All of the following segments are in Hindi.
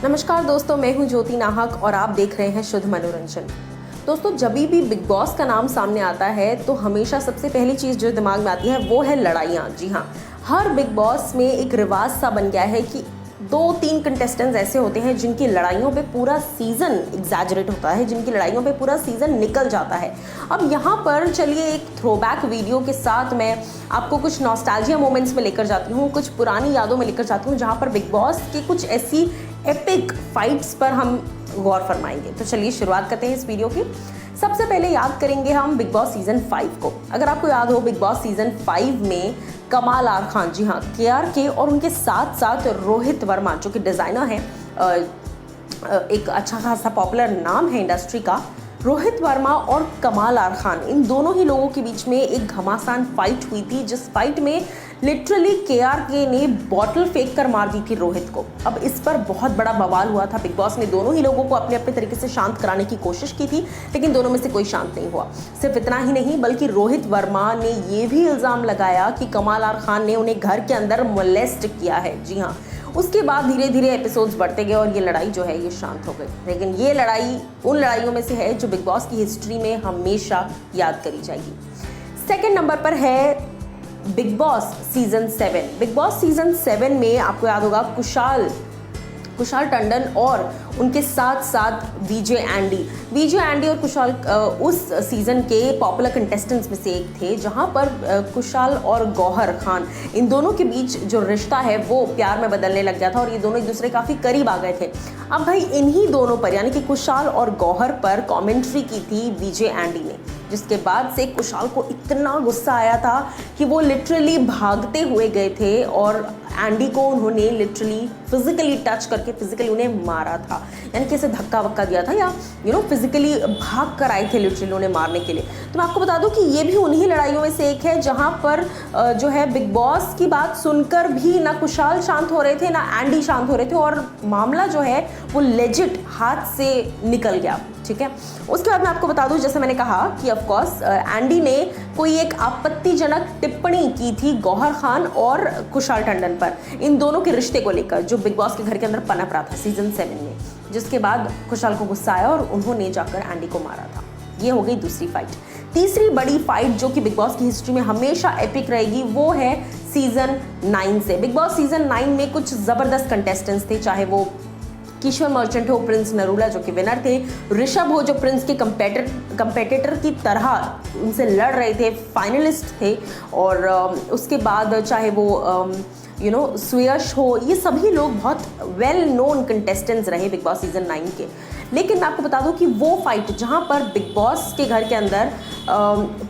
नमस्कार दोस्तों, मैं हूं ज्योति नाहक और आप देख रहे हैं शुद्ध मनोरंजन। दोस्तों, जब भी बिग बॉस का नाम सामने आता है तो हमेशा सबसे पहली चीज़ जो दिमाग में आती है वो है लड़ाइयाँ। जी हाँ, हर बिग बॉस में एक रिवाज सा बन गया है कि 2-3 कंटेस्टेंट्स ऐसे होते हैं जिनकी लड़ाइयों पे पूरा सीज़न एग्जैजरेट होता है, जिनकी लड़ाइयों पे पूरा सीज़न निकल जाता है। अब यहाँ पर चलिए एक थ्रोबैक वीडियो के साथ मैं आपको कुछ नॉस्टैल्जिया मोमेंट्स में लेकर जाती हूँ, कुछ पुरानी यादों में लेकर जाती हूँ जहाँ पर बिग बॉस की कुछ ऐसी एपिक फाइट्स पर हम गौर फरमाएंगे। तो चलिए शुरुआत करते हैं इस वीडियो की। सबसे पहले याद करेंगे हम बिग बॉस सीजन 5 को। अगर आपको याद हो, बिग बॉस सीजन 5 में कमाल आर खान, जी हाँ, KRK और उनके साथ साथ रोहित वर्मा जो कि डिज़ाइनर हैं, एक अच्छा खासा पॉपुलर नाम है इंडस्ट्री का, रोहित वर्मा और कमाल आर खान, इन दोनों ही लोगों के बीच में एक घमासान फाइट हुई थी, जिस फाइट में लिटरली KRK ने बॉटल फेंक कर मार दी थी रोहित को। अब इस पर बहुत बड़ा बवाल हुआ था। बिग बॉस ने दोनों ही लोगों को अपने अपने तरीके से शांत कराने की कोशिश की थी, लेकिन दोनों में से कोई शांत नहीं हुआ। सिर्फ इतना ही नहीं, बल्कि रोहित वर्मा ने ये भी इल्ज़ाम लगाया कि कमाल आर खान ने उन्हें घर के अंदर मोलेस्ट किया है। जी हाँ, उसके बाद धीरे धीरे एपिसोड्स बढ़ते गए और ये लड़ाई जो है ये शांत हो गई। लेकिन ये लड़ाई उन लड़ाइयों में से है जो बिग बॉस की हिस्ट्री में हमेशा याद करी जाएगी। सेकंड नंबर पर है big boss season 7। Big boss season 7 में आपको याद होगा कुशाल टंडन और उनके साथ साथ विजय एंडी और कुशाल उस सीज़न के पॉपुलर कंटेस्टेंट्स में से एक थे, जहां पर कुशाल और गौहर खान, इन दोनों के बीच जो रिश्ता है वो प्यार में बदलने लग गया था और ये दोनों एक दूसरे काफ़ी करीब आ गए थे। अब भाई इन्हीं दोनों पर, यानी कि कुशाल और गौहर पर कॉमेंट्री की थी विजय एंडी ने, जिसके बाद से कुशाल को इतना गुस्सा आया था कि वो लिटरली भागते हुए गए थे और एंडी को उन्होंने लिटरली फिजिकली टच करके फिजिकली उन्हें मारा था, यानी कि ऐसे धक्का वक्का दिया था या फिजिकली भाग कर आए थे लिटरली उन्हें मारने के लिए। तो मैं आपको बता दूं कि ये भी उन्हीं लड़ाइयों में से एक है जहां पर जो है बिग बॉस की बात सुनकर भी ना कुशाल शांत हो रहे थे ना एंडी शांत हो रहे थे और मामला जो है वो लेजिट हाथ से निकल गया। ठीक है, उसके बाद मैं आपको बता दूं, जैसे मैंने कहा कि ऑफ कोर्स एंडी ने कोई एक आपत्तिजनक टिप्पणी की थी गौहर खान और कुशाल टंडन पर, इन दोनों के रिश्ते को लेकर जो बिग बॉस के घर के अंदर पनप रहा था सीजन 7 में, जिसके बाद कुशाल को गुस्सा आया और उन्होंने जाकर एंडी को मारा था। ये हो गई दूसरी फाइट। तीसरी बड़ी फाइट जो कि बिग बॉस की हिस्ट्री में हमेशा एपिक रहेगी वो है सीजन 9 से। बिग बॉस सीजन 9 में कुछ जबरदस्त कंटेस्टेंट्स थे, चाहे वो कीश्वर मर्चेंट हो, प्रिंस नरूला जो कि विनर थे, ऋषभ हो जो प्रिंस के कंपेटिटर की तरह उनसे लड़ रहे थे, फाइनलिस्ट थे, और उसके बाद चाहे वो सुयश हो, ये सभी लोग बहुत वेल नोन कंटेस्टेंट्स रहे बिग बॉस सीजन 9 के। लेकिन मैं आपको बता दूं कि वो फाइट जहां पर बिग बॉस के घर के अंदर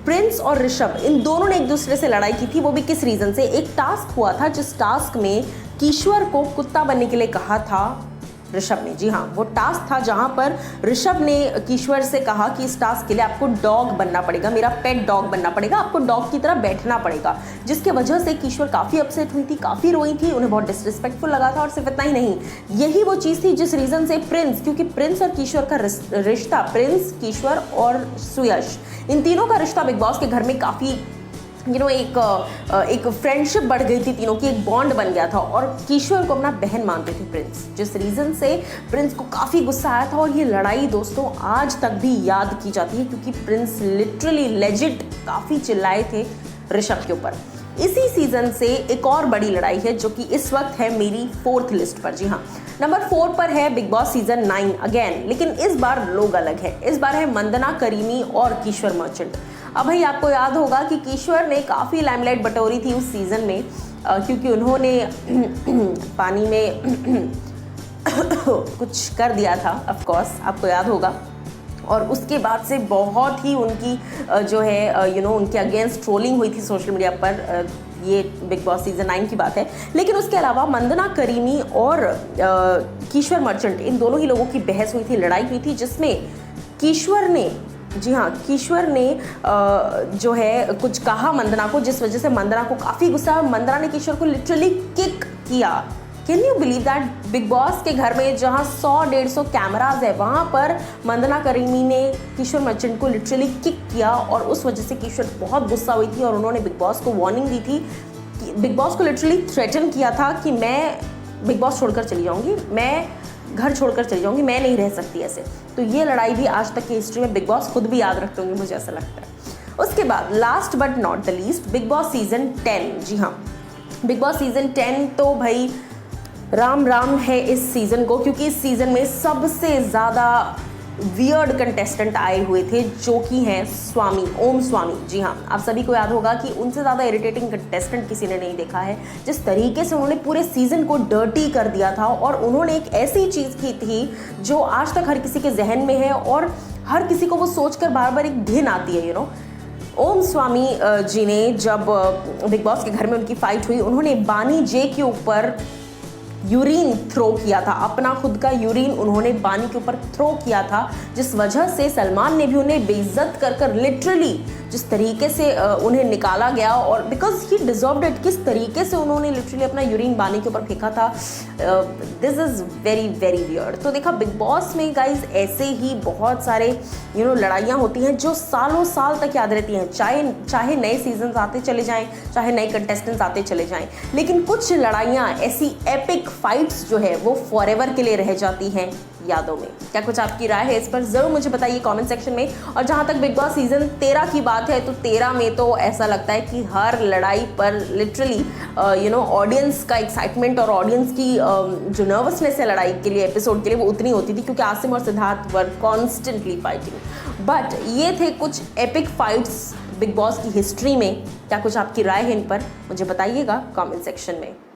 प्रिंस और ऋषभ, इन दोनों ने एक दूसरे से लड़ाई की थी, वो भी किस रीज़न से। एक टास्क हुआ था जिस टास्क में कीश्वर को कुत्ता बनने के लिए कहा था ऋषभ ने। जी हाँ, वो टास्क था जहां पर ऋषभ ने कीश्वर से कहा कि इस टास्क के लिए आपको डॉग बनना पड़ेगा, मेरा पेट डॉग बनना पड़ेगा, आपको डॉग की तरह बैठना पड़ेगा, जिसके वजह से कीश्वर काफ़ी अपसेट हुई थी, काफ़ी रोई थी, उन्हें बहुत डिसरिस्पेक्टफुल लगा था। और सिर्फ इतना ही नहीं, यही वो चीज़ थी जिस रीज़न से प्रिंस, क्योंकि प्रिंस और कीश्वर का रिश्ता, प्रिंस, कीश्वर और सुयश, इन तीनों का रिश्ता बिग बॉस के घर में काफ़ी एक फ्रेंडशिप बढ़ गई थी, तीनों की एक बॉन्ड बन गया था और कीश्वर को अपना बहन मानते थे प्रिंस, जिस रीज़न से प्रिंस को काफ़ी गुस्सा आया था। और ये लड़ाई दोस्तों आज तक भी याद की जाती है, क्योंकि प्रिंस लिटरली लेजिट काफ़ी चिल्लाए थे ऋषभ के ऊपर। इसी सीज़न से एक और बड़ी लड़ाई है जो कि इस वक्त है मेरी 4th लिस्ट पर। जी हाँ, नंबर 4 पर है बिग बॉस सीजन 9 अगेन, लेकिन इस बार लोग अलग है। इस बार है मंदना करीमी और कीश्वर मर्चेंट। अब भाई आपको याद होगा कि कीश्वर ने काफ़ी लाइमलाइट बटोरी थी उस सीज़न में, क्योंकि उन्होंने पानी में कुछ कर दिया था, ऑफ कोर्स आपको याद होगा, और उसके बाद से बहुत ही उनकी जो है उनके अगेंस्ट ट्रोलिंग हुई थी सोशल मीडिया पर। ये बिग बॉस सीजन 9 की बात है। लेकिन उसके अलावा मंदना करीमी और कीश्वर मर्चेंट, इन दोनों ही लोगों की बहस हुई थी, लड़ाई हुई थी, जिसमें कीश्वर ने, जी हाँ, कीश्वर ने जो है कुछ कहा मंदना को, जिस वजह से मंदना को काफ़ी गुस्सा, मंदना ने कीश्वर को लिटरली किक किया। Can you believe that? Big boss के घर में जहाँ 100-150 कैमराज है, वहाँ पर मंदना करीमी ने कीश्वर मर्चेंट को लिटरली किक किया और उस वजह से कीश्वर बहुत गुस्सा हुई थी और उन्होंने बिग बॉस को वार्निंग दी थी, बिग बॉस को लिटरली थ्रेटन किया था कि मैं बिग बॉस छोड़कर चली जाऊँगी, मैं घर छोड़कर चली जाऊंगी, मैं नहीं रह सकती ऐसे। तो ये लड़ाई भी आज तक की हिस्ट्री में बिग बॉस खुद भी याद रखते होंगे, मुझे ऐसा लगता है। उसके बाद last but not the least, big boss season 10। जी हाँ, बिग बॉस सीजन 10 तो भाई राम राम है इस सीजन को, क्योंकि इस सीजन में सबसे ज़्यादा वियर्ड कंटेस्टेंट आए हुए थे, जो कि हैं स्वामी, ओम स्वामी। जी हाँ, आप सभी को याद होगा कि उनसे ज़्यादा इरिटेटिंग कंटेस्टेंट किसी ने नहीं देखा है। जिस तरीके से उन्होंने पूरे सीजन को डर्टी कर दिया था, और उन्होंने एक ऐसी चीज़ की थी जो आज तक हर किसी के जहन में है, और हर किसी को वो सोचकर बार बार एक घिन आती है, ओम स्वामी जी ने जब बिग बॉस के घर में उनकी फाइट हुई, उन्होंने बानी जे के ऊपर यूरिन थ्रो किया था, अपना खुद का यूरिन उन्होंने बानी के ऊपर थ्रो किया था, जिस वजह से सलमान ने भी उन्हें बेइज्जत कर लिटरली जिस तरीके से उन्हें निकाला गया, और बिकॉज ही डिजर्व्ड इट, किस तरीके से उन्होंने लिटरली अपना यूरिन बानी के ऊपर फेंका था, this is very very weird. तो देखा, बिग बॉस में गाइज ऐसे ही बहुत सारे लड़ाइयाँ होती हैं जो सालों साल तक याद रहती हैं, चाहे नए सीजन आते चले जाएं, चाहे नए कंटेस्टेंट्स आते चले जाएं, लेकिन कुछ लड़ाइयाँ ऐसी एपिक फाइट्स जो है वो फॉरएवर के लिए रह जाती हैं यादों में। क्या कुछ आपकी राय है इस पर, ज़रूर मुझे बताइए कमेंट सेक्शन में। और जहाँ तक बिग बॉस सीजन 13 की बात है, तो 13 में तो ऐसा लगता है कि हर लड़ाई पर लिटरली ऑडियंस का एक्साइटमेंट और ऑडियंस की जो नर्वसनेस है लड़ाई के लिए, एपिसोड के लिए, वो उतनी होती थी, क्योंकि आसिम और सिद्धार्थ वर कॉन्स्टेंटली फाइटिंग। बट ये थे कुछ एपिक फाइट्स बिग बॉस की हिस्ट्री में। क्या कुछ आपकी राय है इन पर, मुझे बताइएगा कमेंट सेक्शन में।